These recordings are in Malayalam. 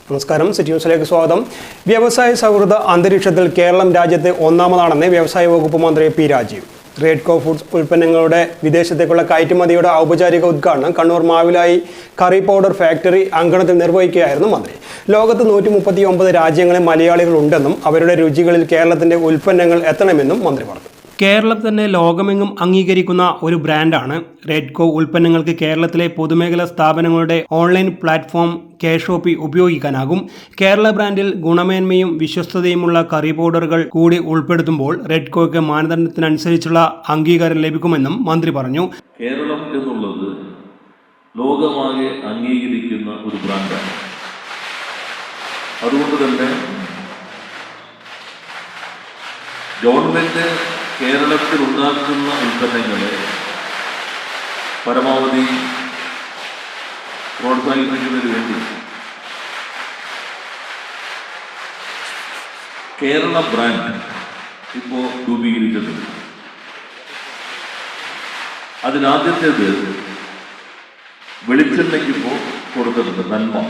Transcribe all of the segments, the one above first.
നമസ്കാരം, സിറ്റി ന്യൂസിലേക്ക് സ്വാഗതം. വ്യവസായ സൗഹൃദ അന്തരീക്ഷത്തിൽ കേരളം രാജ്യത്തെ ഒന്നാമതാണെന്ന് വ്യവസായ വകുപ്പ് മന്ത്രി പി രാജീവ്. റെഡ്കോ ഫുഡ്സ് ഉൽപ്പന്നങ്ങളുടെ വിദേശത്തേക്കുള്ള കയറ്റുമതിയുടെ ഔപചാരിക ഉദ്ഘാടനം Kannur Mavilayi curry powder factory അങ്കണത്തിൽ നിർവഹിക്കുകയായിരുന്നു മന്ത്രി. ലോകത്ത് 139 രാജ്യങ്ങളിൽ മലയാളികൾ ഉണ്ടെന്നും അവരുടെ രുചികളിൽ കേരളത്തിന്റെ ഉൽപ്പന്നങ്ങൾ എത്തണമെന്നും മന്ത്രി പറഞ്ഞു. കേരളം തന്നെ ലോകമെങ്ങും അംഗീകരിക്കുന്ന ഒരു ബ്രാൻഡാണ് റെഡ്കോ ഉൽപ്പന്നങ്ങൾക്ക് കേരളത്തിലെ പൊതുമേഖലാ സ്ഥാപനങ്ങളുടെ ഓൺലൈൻ പ്ലാറ്റ്ഫോം കേഷോപ്പി ഉപയോഗിക്കാനാകും. കേരള ബ്രാൻഡിൽ ഗുണമേന്മയും വിശ്വസ്തതയുമുള്ള കറി പൗഡറുകൾ കൂടി ഉൾപ്പെടുത്തുമ്പോൾ റെഡ്കോയ്ക്ക് മാനദണ്ഡത്തിനനുസരിച്ചുള്ള അംഗീകാരം ലഭിക്കുമെന്നും മന്ത്രി പറഞ്ഞു. കേരളം എന്നുള്ളത് ലോകമാകെ അംഗീകരിക്കുന്ന ഒരു ബ്രാൻഡാണ്. അതുകൊണ്ട് തന്നെ ഗവൺമെന്റ് കേരളത്തിൽ ഉണ്ടാക്കുന്ന ഉൽപ്പന്നങ്ങളെ പരമാവധി പ്രോത്സാഹിപ്പിക്കുന്നതിന് വേണ്ടി കേരള ബ്രാൻഡ് ഇപ്പോൾ രൂപീകരിച്ചിട്ടുണ്ട്. അതിനാദ്യത്തേത് വെളിച്ചെണ്ണയ്ക്കിപ്പോൾ കൊടുത്തിട്ടുണ്ട് നന്മ.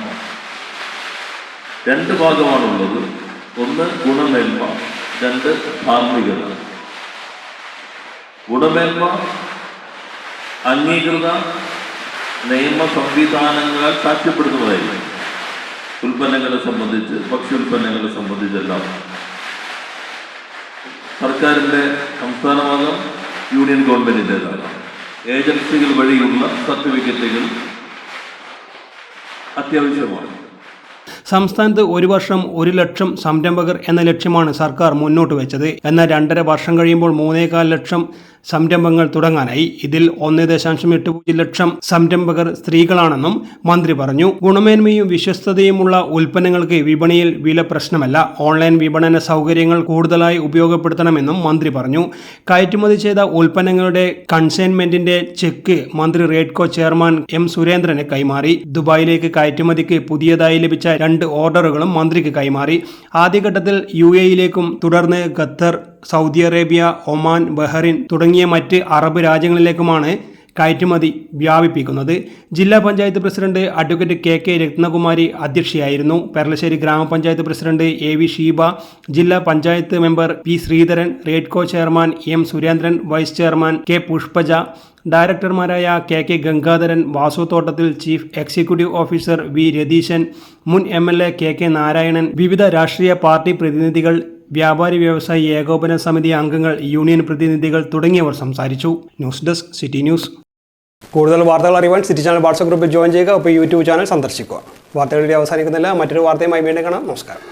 2 ഭാഗമാണുള്ളത്. 1 ഗുണമേന്മ, 2 ധാർമ്മികത. ഗുണമേന്മ അംഗീകൃത നിയമ സംവിധാനങ്ങളാൽ സാക്ഷ്യപ്പെടുത്തുന്നതായിരിക്കും. ഉൽപ്പന്നങ്ങളെ സംബന്ധിച്ച്, ഭക്ഷ്യോൽപ്പന്നങ്ങളെ സംബന്ധിച്ചെല്ലാം സർക്കാരിൻ്റെ സംസ്ഥാനമാകാം, യൂണിയൻ ഗവൺമെൻറ്റിൻ്റേതാകാം, ഏജൻസികൾ വഴിയുള്ള സർട്ടിഫിക്കറ്റുകൾ അത്യാവശ്യമാണ്. സംസ്ഥാനത്ത് 1 വർഷം 1 ലക്ഷം സംരംഭകർ എന്ന ലക്ഷ്യമാണ് സർക്കാർ മുന്നോട്ട് വെച്ചത്. എന്നാൽ 2.5 വർഷം കഴിയുമ്പോൾ 3.25 ലക്ഷം സംരംഭങ്ങൾ തുടങ്ങാനായി. ഇതിൽ 1.80 ലക്ഷം സംരംഭകർ സ്ത്രീകളാണെന്നും മന്ത്രി പറഞ്ഞു. ഗുണമേന്മയും വിശ്വസ്തതയുമുള്ള ഉൽപ്പന്നങ്ങൾക്ക് വിപണിയിൽ വില പ്രശ്നമല്ല. ഓൺലൈൻ വിപണന സൗകര്യങ്ങൾ കൂടുതലായി ഉപയോഗപ്പെടുത്തണമെന്നും മന്ത്രി പറഞ്ഞു. കയറ്റുമതി ചെയ്ത ഉൽപ്പന്നങ്ങളുടെ കൺസൈൻമെന്റിന്റെ ചെക്ക് മന്ത്രി റെഡ്കോ ചെയർമാൻ എം സുരേന്ദ്രന് കൈമാറി. ദുബായിലേക്ക് കയറ്റുമതിക്ക് പുതിയതായി ലഭിച്ച 2 ഓർഡറുകളും മന്ത്രിക്ക് കൈമാറി. ആദ്യഘട്ടത്തിൽ UAE-യിലേക്കും തുടർന്ന് Qatar, Saudi Arabia, Oman, Bahrain തുടങ്ങിയ മറ്റ് അറബ് രാജ്യങ്ങളിലേക്കുമാണ് കയറ്റുമതി വ്യാപിപ്പിക്കുന്നത്. ജില്ലാ panchayat president advocate KK Ratnakumari അധ്യക്ഷയായിരുന്നു. പെർളശ്ശേരി ഗ്രാമപഞ്ചായത്ത് പ്രസിഡന്റ് AV ഷീബ, ജില്ലാ panchayat member P Sreedharan, Redco chairman M Surendran, vice chairman K Pushpaja, ഡയറക്ടർമാരായ KK Gangadharan, Vasuthottathil, chief executive officer V Ratheesan, മുൻ MLA KK നാരായണൻ, വിവിധ രാഷ്ട്രീയ പാർട്ടി പ്രതിനിധികൾ, വ്യാപാരി വ്യവസായി ഏകോപന സമിതി അംഗങ്ങൾ, യൂണിയൻ പ്രതിനിധികൾ തുടങ്ങിയവർ സംസാരിച്ചു. News desk, city news. കൂടുതൽ വാർത്തകൾ അറിയാൻ സിറ്റി ചാനൽ വാട്സ്ആപ്പ് ഗ്രൂപ്പിൽ ജോയിൻ ചെയ്യുക. അപ്പോൾ YouTube ചാനൽ സന്ദർശിക്കുക. വാർത്തകളിൽ അവസാനിക്കുന്നില്ല. മറ്റൊരു വാർത്തയുമായി വീണ്ടും കാണാം. നമസ്കാരം.